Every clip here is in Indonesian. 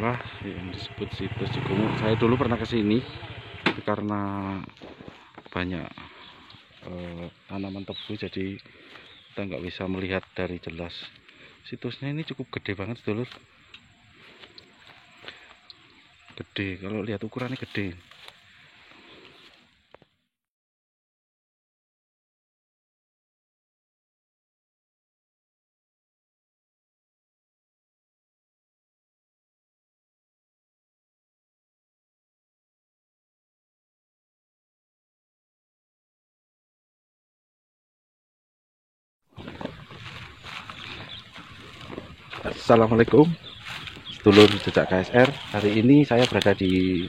daerah yang disebut situs Cigumuk. Saya dulu pernah ke sini karena banyak tanaman tebu, jadi kita nggak bisa melihat dari jelas. Situsnya ini cukup gede banget, sedulur. Gede, kalau lihat ukurannya gede. Assalamualaikum, sedulur jejak KSR. Hari ini saya berada di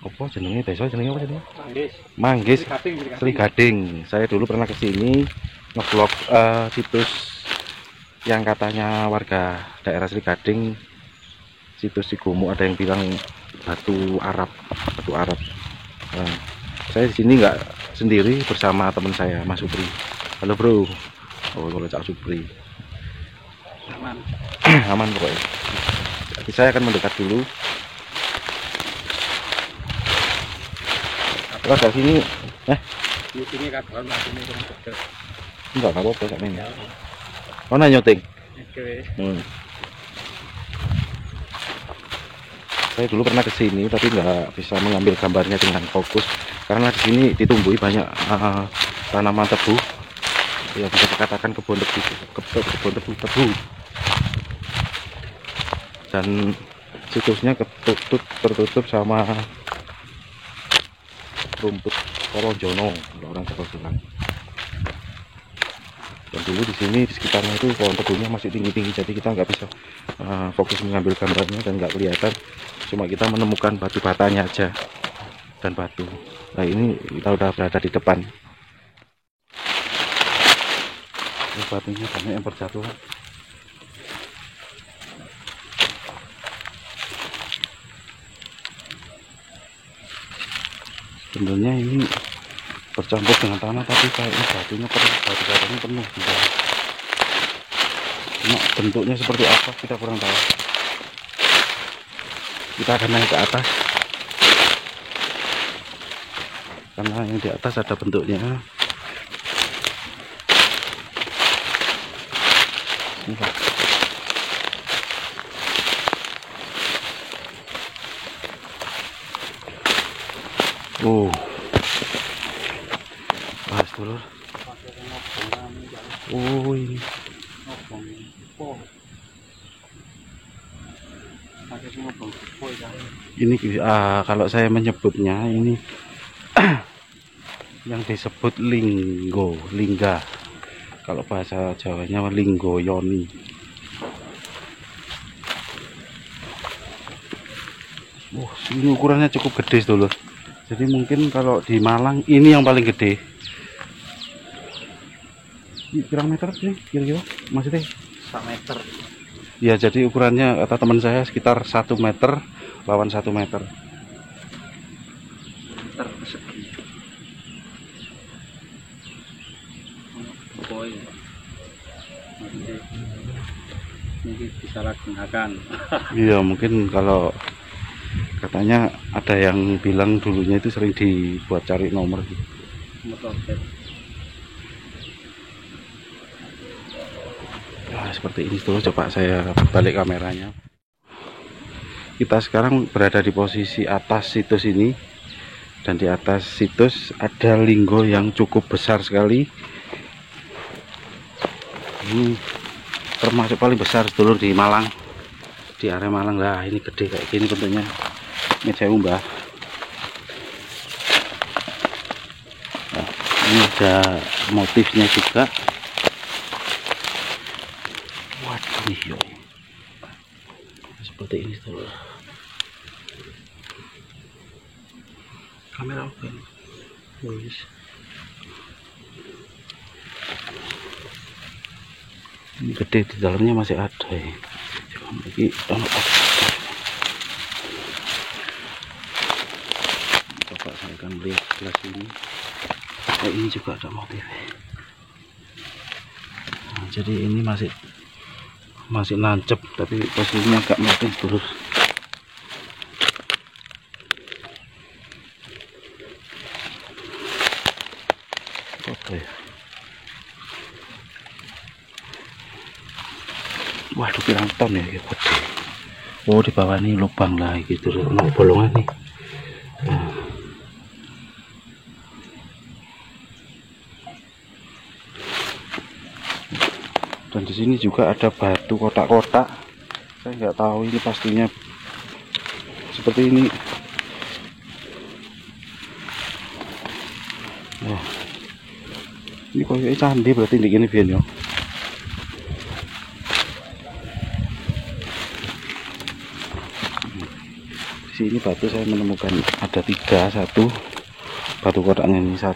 apa jenenge desa, jenenge apa jenenge? Manggis, Sri Gading. Saya dulu pernah ke sini nge-vlog situs yang katanya warga daerah Sri Gading, situs Cigumuk. Ada yang bilang batu Arab. Nah, saya di sini nggak sendiri, bersama teman saya, Mas Supri. Halo bro. Oh, kalau Cak Supri. Aman. Aman pokoknya. Jadi saya akan mendekat dulu. Kalau dari sini, ini kabar ini enggak apa-apa sak men. Oh, nyoting. Saya dulu pernah ke sini tapi nggak bisa mengambil gambarnya dengan fokus karena di sini ditumbuhi banyak tanaman tebu. Ya, bisa dikatakan kebun tebu. Dan situsnya tertutup sama rumput Poronjono, orang Jawa bilang. Dan dulu di sini di sekitarnya itu pohon tebunya masih tinggi-tinggi, jadi kita nggak bisa fokus mengambil gambarnya dan nggak kelihatan. Cuma kita menemukan batu batanya aja dan batu. Nah, ini kita udah berada di depan. Ini batunya banyak yang berjatuhan. Sebenarnya ini bercampur dengan tanah, tapi kayaknya batunya penuh juga. Cuma bentuknya seperti apa kita kurang tahu. Kita akan naik ke atas karena yang di atas ada bentuknya. Pas dulu. Ini. Ini kalau saya menyebutnya ini yang disebut lingga. Kalau bahasa Jawanya linggo yoni. Ini ukurannya cukup gede dulu. Jadi mungkin kalau di Malang ini yang paling gede. Ini berapa meter sih kira-kira? Maksudnya 1 meter. Ya, jadi ukurannya kata teman saya sekitar 1 meter lawan 1 meter. Meter persegi. Mungkin bisa gunakan. Iya, mungkin kalau katanya ada yang bilang dulunya itu sering dibuat cari nomor gitu. Nah, seperti ini tuh, coba saya balik kameranya. Kita sekarang berada di posisi atas situs ini, dan di atas situs ada linggo yang cukup besar sekali. Ini termasuk paling besar dulu di Malang, di area Malang. Lah, ini gede kayak gini bentuknya. Ini saya umbah. Nah, ini ada motifnya juga. Waduh, seperti ini tuh. Kamera oke. Ini gede, di dalamnya masih ada ya. Lagi coba saya akan lihat sebelah sini. Ini juga ada motif. Nah, jadi ini masih nancep, tapi posisinya agak meletus terus. Waduh, pirang ton ya gitu. Oh, di bawah ini lubang lah gitu, no, bolongan nih. Nah. Dan di sini juga ada batu kotak-kotak. Saya nggak tahu ini pastinya seperti ini. Nah, ini kayaknya candi berarti di gini Bian ya. Di sini batu saya menemukan ada 3, satu batu kotaknya ini 1,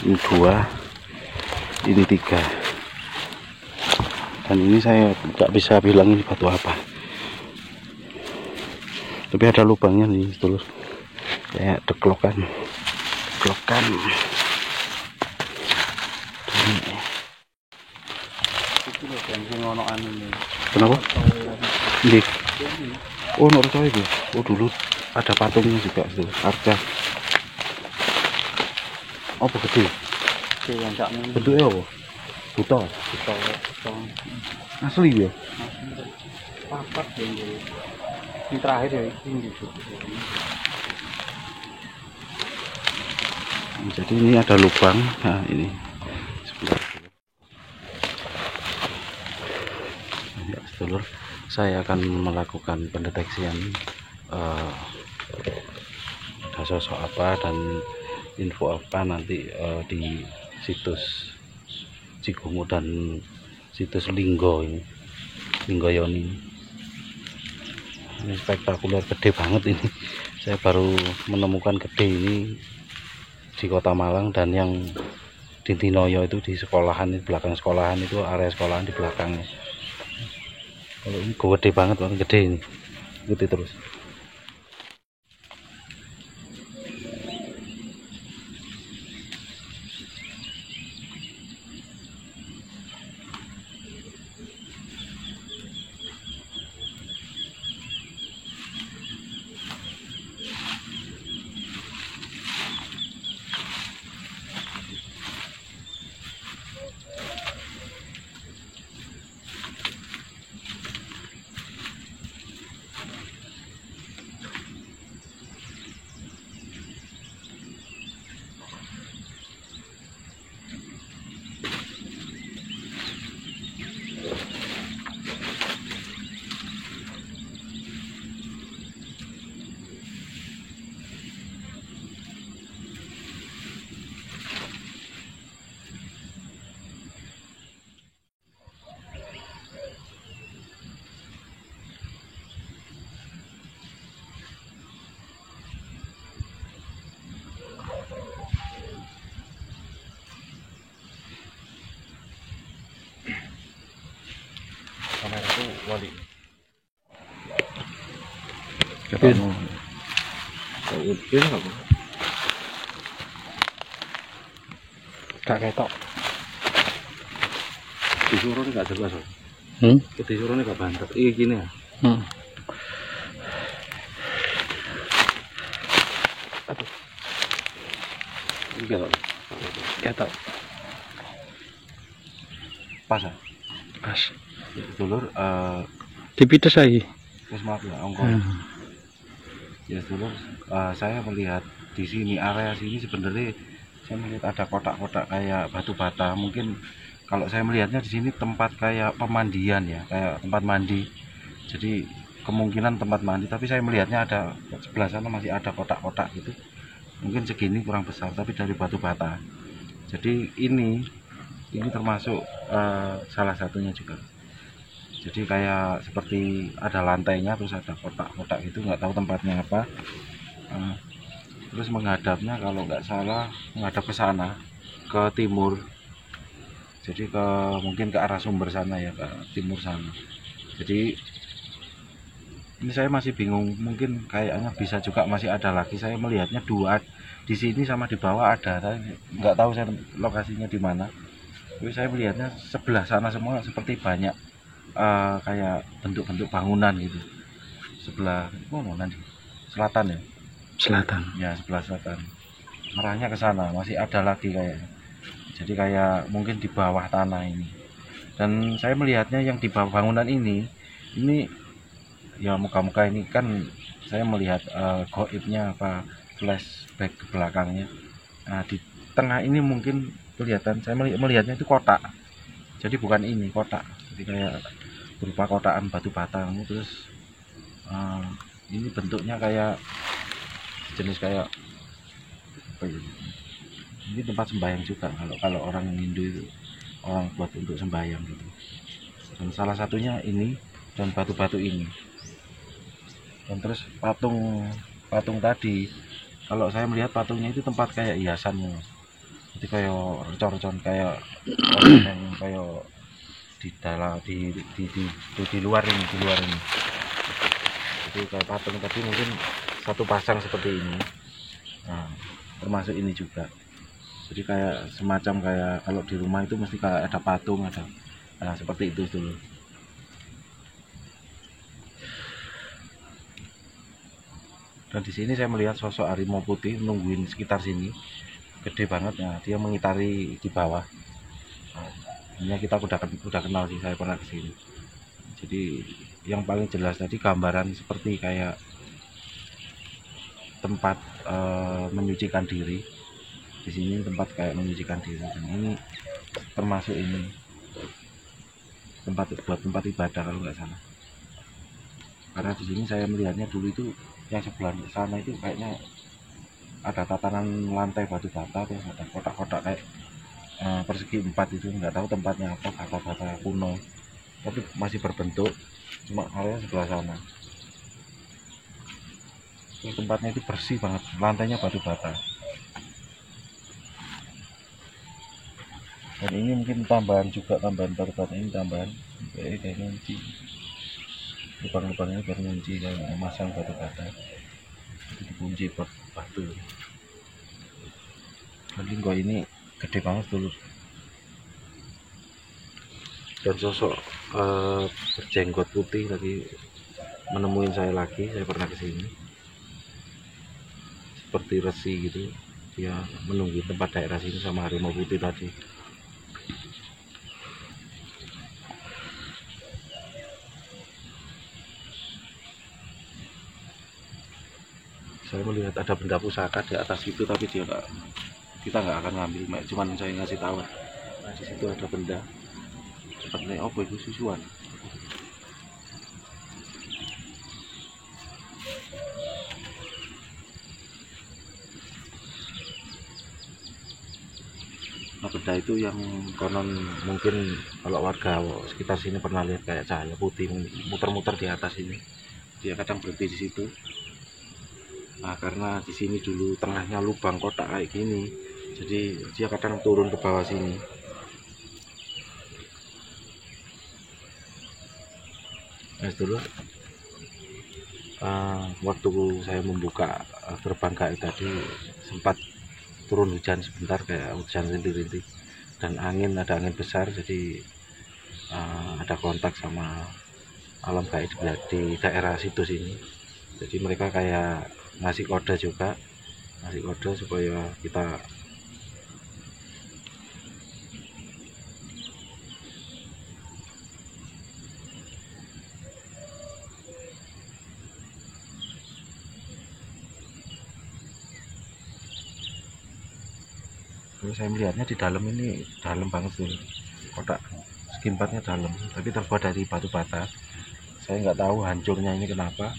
ini 2, ini 3. Dan ini saya nggak bisa bilang ini batu apa. Tapi ada lubangnya nih, dulur. Kayak deklokan. Kenapa? Ini. Oh, nggak percaya itu. Oh, dulu ada patungnya juga itu, arca. Apa gede? Bentuknya apa? Buta. Asli ya? Papat ya ini terakhir ya ini juga. Jadi ini ada lubang. Nah, ini sebelah. Ya, sedulur, saya akan melakukan pendeteksian ada sosok apa dan info apa nanti di situs Cigungu dan situs Linggo ini, Linggoyoni. Ini spektakuler, gede banget ini. Saya baru menemukan gede ini di Kota Malang, dan yang di Tinoyo itu di sekolahan, di belakang sekolahan itu, area sekolahan di belakangnya. Kalau ini gede banget, gede ini, gede terus. Kamera itu wali. Ketemu. Ini apa? Gak ketok. Disuruhnya nggak jelas. Disuruhnya nggak banter. Iya gini ya. Aduh. Ini ketok. Pas ya? Pas. Ya, dulur, Dipites lagi. terus maaf ya, ya dulur, saya melihat di sini, area sini sebenarnya saya melihat ada kotak-kotak kayak batu bata. Mungkin kalau saya melihatnya di sini tempat kayak pemandian ya, kayak tempat mandi. Jadi kemungkinan tempat mandi, tapi saya melihatnya ada sebelah sana masih ada kotak-kotak gitu. Mungkin segini kurang besar, tapi dari batu bata. Jadi ini termasuk salah satunya juga. Jadi kayak seperti ada lantainya, terus ada kotak-kotak gitu, nggak tahu tempatnya apa. Terus menghadapnya kalau nggak salah menghadap ke sana, ke timur. Jadi mungkin ke arah sumber sana ya, ke timur sana. Jadi ini saya masih bingung, mungkin kayaknya bisa juga masih ada lagi. Saya melihatnya 2 di sini sama di bawah ada. Saya nggak tahu saya lokasinya di mana. Tapi saya melihatnya sebelah sana semua seperti banyak kayak bentuk-bentuk bangunan gitu. Sebelah mana nih? Selatan ya? Selatan. Ya, sebelah selatan. Arahnya ke sana masih ada lagi kayaknya. Jadi kayak mungkin di bawah tanah ini. Dan saya melihatnya yang di bawah bangunan ini ya muka-muka ini kan saya melihat goibnya apa flashback ke belakangnya. Nah di tengah ini mungkin kelihatan saya melihatnya itu kotak, jadi bukan ini kotak, jadi kayak berupa kotaan batu bata. Terus ini bentuknya kayak jenis kayak apa ya, ini tempat sembahyang juga kalau orang Hindu itu, orang buat untuk sembahyang gitu. Dan salah satunya ini dan batu-batu ini. Dan terus patung tadi, kalau saya melihat patungnya itu tempat kayak hiasannya, jadi kayak recon-recon kayak orang yang kayak di dalam di luar ini, jadi kayak patung tadi mungkin satu pasang seperti ini. Nah termasuk ini juga, jadi kayak semacam kayak kalau di rumah itu mesti kayak ada patung, ada seperti itu dulu. Dan di sini saya melihat sosok harimau putih nungguin sekitar sini, gede banget ya, dia mengitari di bawah. Nah, ini kita udah kenal sih, saya pernah kesini. Jadi yang paling jelas tadi gambaran seperti kayak tempat menyucikan diri. Di sini tempat kayak menyucikan diri, dan ini termasuk ini tempat ibadah kalau nggak salah. Karena di sini saya melihatnya dulu itu yang sebelah sana itu kayaknya ada tatanan lantai batu bata, terus ada kotak-kotak kayak persegi 4 itu, nggak tahu tempatnya apa, bata-bata kuno tapi masih berbentuk, cuma area sebelah sana. Terus tempatnya itu bersih banget, lantainya batu bata. Dan ini mungkin tambahan batu bata ini tambahan kayak ngunci, lubang-lubangnya baru ngunci, kayak masang batu bata itu dikunci batu. Dan linggo ini gede banget dulu. Dan sosok berjenggot putih tadi menemuin saya lagi, saya pernah kesini, seperti resi gitu, dia menunggu tempat daerah sini sama harimau putih tadi. Saya melihat ada benda pusaka di atas itu, tapi kita nggak akan ngambil, cuman saya ngasih tahu. Nah di situ ada benda seperti apa itu, susuan. Nah benda itu yang konon mungkin kalau warga sekitar sini pernah lihat kayak cahaya putih muter-muter di atas ini, dia kadang berhenti di situ. Nah karena di sini dulu tengahnya lubang kotak kayak gini, jadi dia kadang turun ke bawah sini. Nah dulu waktu saya membuka gerbang gaib tadi sempat turun hujan sebentar, kayak hujan rintik-rintik dan ada angin besar, jadi ada kontak sama alam gaib di daerah situ sini. Jadi mereka kayak ngasih kode supaya kita saya melihatnya di dalam ini dalam banget tuh, kotak segi 4-nya dalam, tapi terbuat dari batu bata. Saya nggak tahu hancurnya ini kenapa,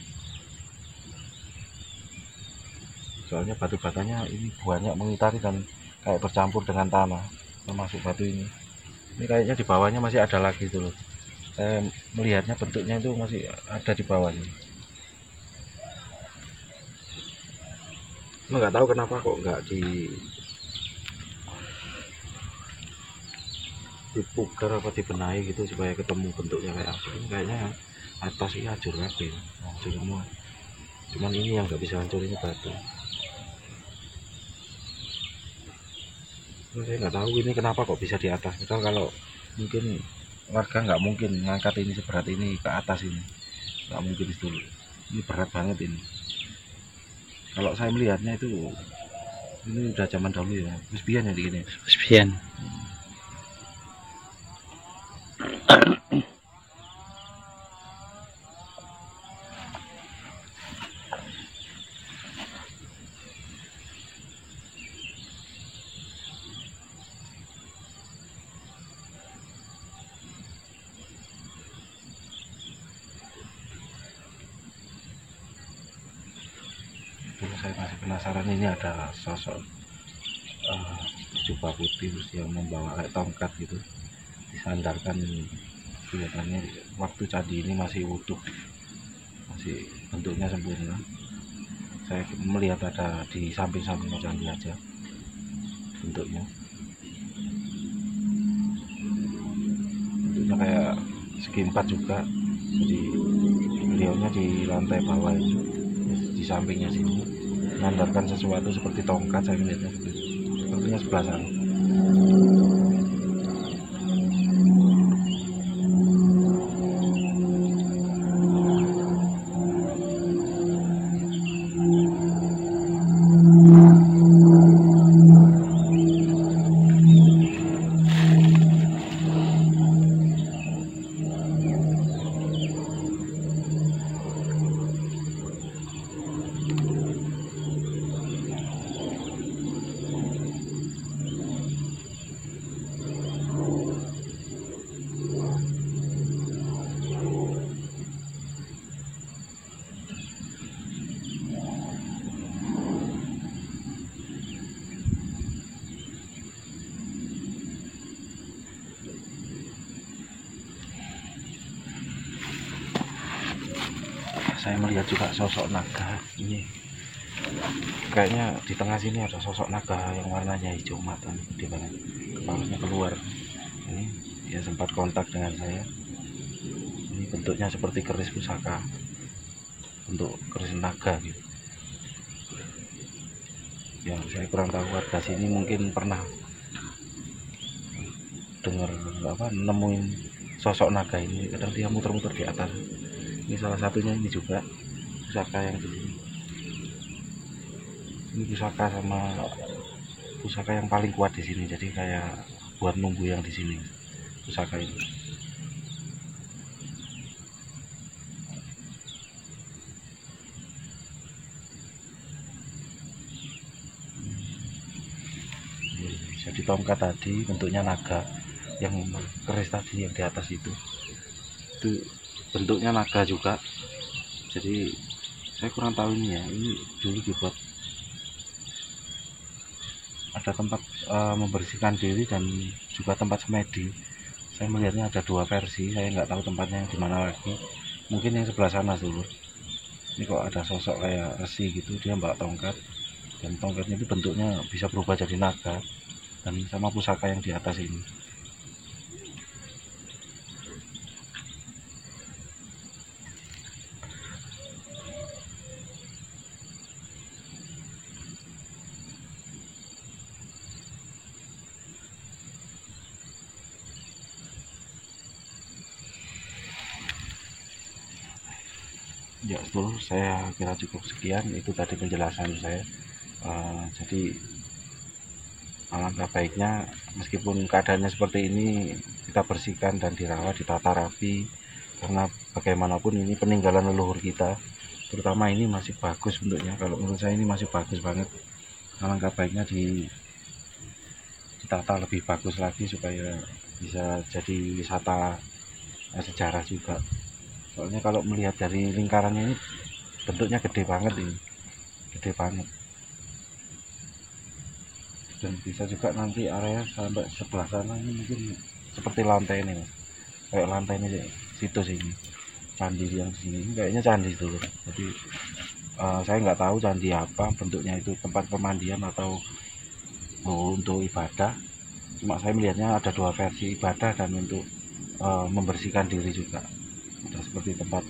soalnya batu batanya ini banyak mengitari dan kayak bercampur dengan tanah, termasuk batu ini. Ini kayaknya di bawahnya masih ada lagi tuh loh. Saya melihatnya bentuknya itu masih ada di bawahnya. Nggak tahu kenapa kok nggak dipugar apa dibenahi gitu supaya ketemu bentuknya kayak apa. Ini kayaknya atas ini hancur kabeh, hancur semua. Cuman ini yang nggak bisa hancur, ini batu. Saya nggak tahu ini kenapa kok bisa di atas. Misal kalau mungkin warga nggak mungkin ngangkat ini seberat ini ke atas, ini nggak mungkin dulu. Ini berat banget ini. Kalau saya melihatnya itu ini udah zaman dahulu ya, wis biyen ya gini. Sepian. Dulu saya masih penasaran, ini ada sosok jubah putih terus yang membawa kayak tongkat gitu, disandarkan. Kelihatannya waktu candi ini masih utuh, masih bentuknya sempurna. Saya melihat ada di samping-samping candi aja bentuknya kayak segi empat juga. Jadi beliaunya di lantai bawah ini, di sampingnya sini menandakan sesuatu seperti tongkat. Saya melihatnya sepertinya sebelah sana. Saya melihat juga sosok naga ini, kayaknya di tengah sini ada sosok naga yang warnanya hijau mata, gede banget, kepalanya keluar. Ini dia sempat kontak dengan saya. Ini bentuknya seperti keris pusaka, untuk keris naga gitu. Ya saya kurang tahu, warga sini mungkin pernah dengar nemuin sosok naga ini, kadang dia muter-muter di atas. Ini salah satunya, ini juga pusaka yang di sini. Ini pusaka yang paling kuat di sini, jadi kayak buat nunggu yang di sini pusaka itu. Jadi tongkat tadi bentuknya naga, yang keris tadi yang di atas itu bentuknya naga juga. Jadi saya kurang tahu ini ya, ini dulu dibuat ada tempat membersihkan diri dan juga tempat semedi. Saya melihatnya ada dua versi, saya nggak tahu tempatnya yang di mana lagi. Mungkin yang sebelah sana dulu. Ini kok ada sosok kayak resi gitu, dia bawa tongkat, dan tongkatnya itu bentuknya bisa berubah jadi naga, dan sama pusaka yang di atas ini. Ya seluruh, saya kira cukup sekian, itu tadi penjelasan saya. Jadi alangkah baiknya meskipun keadaannya seperti ini, kita bersihkan dan dirawat, ditata rapi, karena bagaimanapun ini peninggalan leluhur kita. Terutama ini masih bagus bentuknya, kalau menurut saya ini masih bagus banget. Alangkah baiknya ditata lebih bagus lagi supaya bisa jadi wisata sejarah juga. Soalnya kalau melihat dari lingkarannya ini bentuknya gede banget ini, gede banget. Dan bisa juga nanti area sampai sebelah sana ini mungkin seperti lantai ini, Mas. Kayak lantai ini situs ini, candi yang sini kayaknya candi dulu. Jadi saya nggak tahu candi apa bentuknya, itu tempat pemandian atau untuk ibadah. Cuma saya melihatnya ada dua versi, ibadah dan untuk membersihkan diri juga. Ada seperti tempat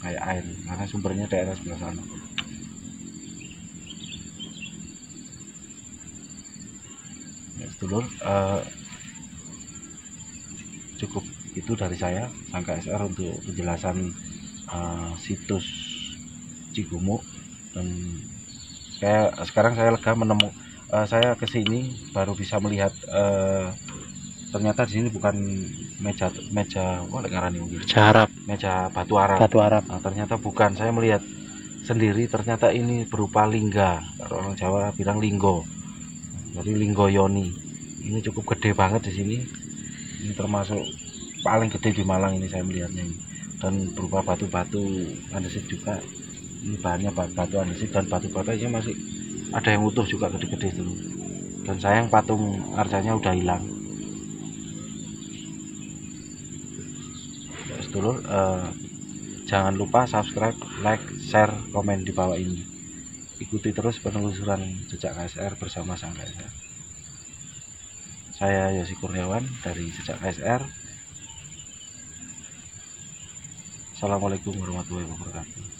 kayak air, karena sumbernya daerah sebelah sana. Ya, sedulur, cukup itu dari saya, Sang KSR, untuk penjelasan situs Cigumuk. Dan sekarang saya lega saya kesini baru bisa melihat ternyata di sini bukan meja apa ngarani mungkin Jaharap, meja batu Arab. Batu Arab. Nah, ternyata bukan, saya melihat sendiri ternyata ini berupa lingga, orang Jawa bilang linggo, jadi linggo yoni. Ini cukup gede banget di sini, ini termasuk paling gede di Malang ini saya melihatnya ini. Dan berupa batu-batu andesit juga, ini bahannya batu andesit dan batu-batunya masih ada yang utuh juga gede-gede itu. Dan sayang patung arcanya udah hilang. Sedulur, jangan lupa subscribe, like, share, komen di bawah ini. Ikuti terus penelusuran jejak KSR bersama sang KSR. Saya Yosi Kurniawan dari Jejak KSR. Assalamualaikum warahmatullahi wabarakatuh.